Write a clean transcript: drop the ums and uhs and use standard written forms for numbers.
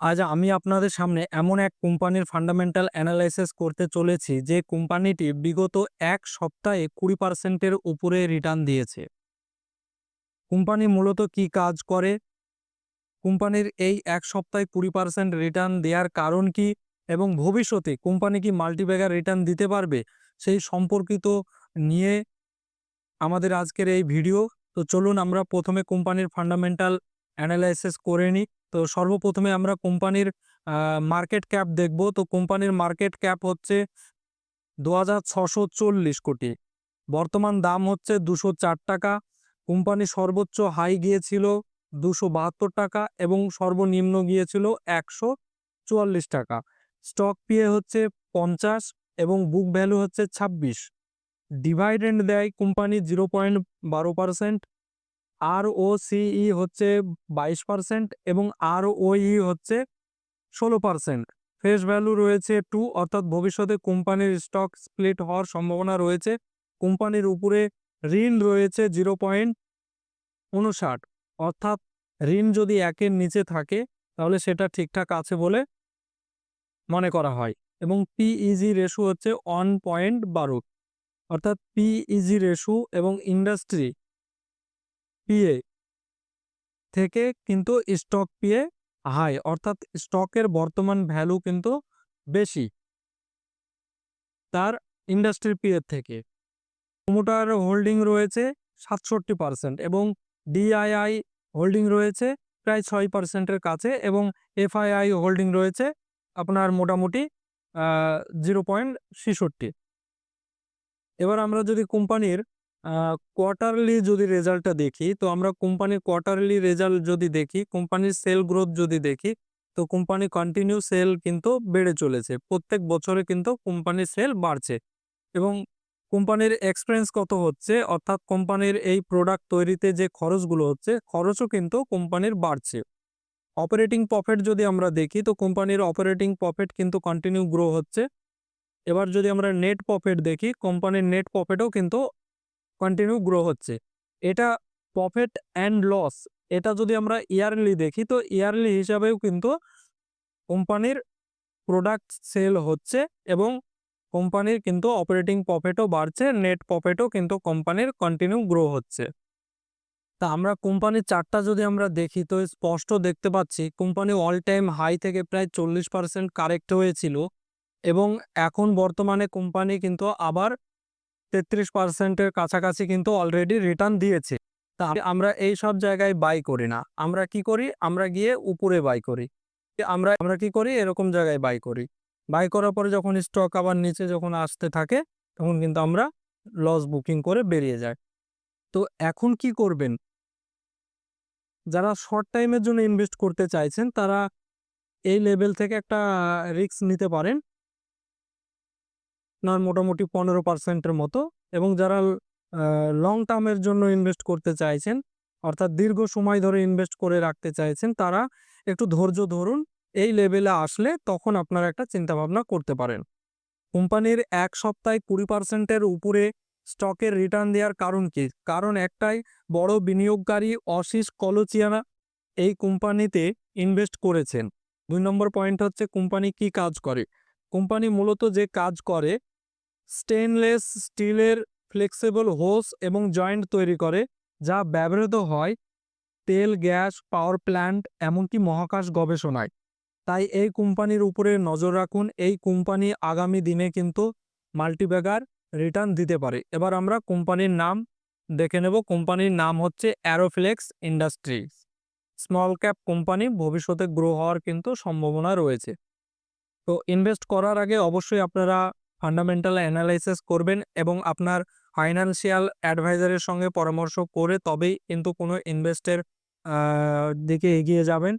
আজ আমি আপনাদের সামনে এমন এক কোম্পানির ফান্ডামেন্টাল অ্যানালাইসিস করতে চলেছি যে কোম্পানিটি বিগত এক সপ্তাহে 20% উপরে রিটার্ন দিয়েছে। কোম্পানি মূলত কি কাজ করে, কোম্পানির এই এক সপ্তাহে 20% রিটার্ন দেওয়ার কারণ কি এবং ভবিষ্যতে কোম্পানি কি মাল্টিব্যাগার রিটার্ন দিতে পারবে, সেই সম্পর্কিত নিয়ে আমাদের আজকের এই ভিডিও। তো চলুন আমরা প্রথমে কোম্পানির ফান্ডামেন্টাল অ্যানালাইসিস করে নিই। তো সর্বপ্রথমে আমরা কোম্পানির মার্কেট ক্যাপ দেখব। তো কোম্পানির মার্কেট ক্যাপ হচ্ছে 2640 কোটি। বর্তমান দাম হচ্ছে 204 টাকা। কোম্পানি সর্বোচ্চ হাই গিয়েছিল 272 টাকা এবং সর্বনিম্ন গিয়েছিল 144 টাকা। স্টক পিএ হচ্ছে 50 এবং বুক ভ্যালু হচ্ছে 26। ডিভাইডেন্ড দেয় কোম্পানি 0.12%। ROCE হচ্ছে 22% এবং ROE হচ্ছে 16%। ফেস ভ্যালু রয়েছে 2, অর্থাৎ ভবিষ্যতে কোম্পানির স্টক স্প্লিট হওয়ার সম্ভাবনা রয়েছে। কোম্পানির উপরে ঋণ রয়েছে 0.59, অর্থাৎ ঋণ যদি 1-এর নিচে থাকে তাহলে সেটা ঠিকঠাক আছে বলে মনে করা হয়। এবং পিইজি রেশিও হচ্ছে 1.12, অর্থাৎ পিইজি রেশিও এবং ইন্ডাস্ট্রি পিএ থেকে কিন্তু স্টক পিএ হাই, অর্থাৎ স্টকের বর্তমান ভ্যালু কিন্তু বেশি তার ইন্ডাস্ট্রি পিএর থেকে। প্রোমোটার হোল্ডিং রয়েছে 67% এবং ডিআইআই হোল্ডিং রয়েছে প্রায় 6%-এর কাছে এবং এফআইআই হোল্ডিং রয়েছে আপনার মোটামুটি 0.66। এবার আমরা যদি কোম্পানির কোয়ার্টারলি যদি রেজাল্টটা দেখি, তো আমরা কোম্পানির কোয়ার্টারলি রেজাল্ট যদি দেখি, কোম্পানির সেল গ্রোথ যদি দেখি, তো কোম্পানি কন্টিনিউ সেল কিন্তু বেড়ে চলেছে। প্রত্যেক বছরে কিন্তু কোম্পানির সেল বাড়ছে এবং কোম্পানির এক্সপেন্স কত হচ্ছে, অর্থাৎ কোম্পানির এই প্রোডাক্ট তৈরিতে যে খরচগুলো হচ্ছে, খরচও কিন্তু কোম্পানির বাড়ছে। অপারেটিং প্রফিট যদি আমরা দেখি, তো কোম্পানির অপারেটিং প্রফিট কিন্তু কন্টিনিউ গ্রো হচ্ছে। এবার যদি আমরা নেট প্রফিট দেখি, কোম্পানির নেট প্রফিটও কিন্তু কন্টিনিউ গ্রো হচ্ছে। এটা প্রফিট অ্যান্ড লস, এটা যদি আমরা ইয়ারলি দেখি, তো ইয়ারলি হিসাবেও কিন্তু কোম্পানির প্রোডাক্ট সেল হচ্ছে এবং কোম্পানির কিন্তু অপারেটিং প্রফিটও বাড়ছে, নেট প্রফিটও কিন্তু কোম্পানির কন্টিনিউ গ্রো হচ্ছে। তা আমরা কোম্পানির চার্টটা যদি আমরা দেখি, তো স্পষ্ট দেখতে পাচ্ছি কোম্পানি অল টাইম হাই থেকে প্রায় 40% কারেক্ট হয়েছিল এবং এখন বর্তমানে কোম্পানি কিন্তু আবার 33%-এর কাছাকাছি কিন্তু অলরেডি রিটার্ন দিয়েছে। তা আমরা এই সব জায়গায় বাই করি না। আমরা কি করি? আমরা গিয়ে উপরে বাই করি। আমরা আমরা কি করি? এরকম জায়গায় বাই করি। বাই করার পরে যখন স্টক আবার নিচে যখন আসতে থাকে, তখন কিন্তু আমরা লস বুকিং করে বেরিয়ে যাই। তো এখন কি করবেন? যারা শর্ট টাইমের জন্য ইনভেস্ট করতে চাইছেন, তারা এই লেভেল থেকে একটা রিস্ক নিতে পারেন। আপনার মোটামুটি 15%-এর মতো। এবং যারা লং টার্মের জন্য ইনভেস্ট করতে চাইছেন, অর্থাৎ দীর্ঘ সময় ধরে ইনভেস্ট করে রাখতে চাইছেন, তারা একটু ধৈর্য ধরুন। এই লেভেলে আসলে তখন আপনারা একটা চিন্তাভাবনা করতে পারেন। কোম্পানির এক সপ্তাহে 20%-এর উপরে স্টকের রিটার্ন দেওয়ার কারণ কি? কারণ একটাই, বড় বিনিয়োগকারী আশিস কলচিয়া এই কোম্পানিতে ইনভেস্ট করেছেন। 2 নম্বর পয়েন্ট হচ্ছে কোম্পানি কি কাজ করে। কোম্পানি মূলত যে কাজ করে, স্টেনলেস স্টিলের ফ্লেক্সিবল হোস এবং জয়েন্ট তৈরি করে, যা ব্যবহৃত হয় তেল, গ্যাস, পাওয়ার প্ল্যান্ট, এমনকি মহাকাশ গবেষণায়। তাই এই কোম্পানির উপরে নজর রাখুন। এই কোম্পানি আগামী দিনে কিন্তু মাল্টিব্যাগার রিটার্ন দিতে পারে। এবার আমরা কোম্পানির নাম দেখে নেব। কোম্পানির নাম হচ্ছে অ্যারোফ্লেক্স ইন্ডাস্ট্রিজ। স্মল ক্যাপ কোম্পানি, ভবিষ্যতে গ্রো হওয়ার কিন্তু সম্ভাবনা রয়েছে। তো ইনভেস্ট করার আগে অবশ্যই আপনারা ফান্ডামেন্টাল অ্যানালাইসিস করবেন এবং আপনার ফাইন্যান্সিয়াল অ্যাডভাইজারের সঙ্গে পরামর্শ করে তবেই কিন্তু কোনো ইনভেস্টের দিকে এগিয়ে যাবেন।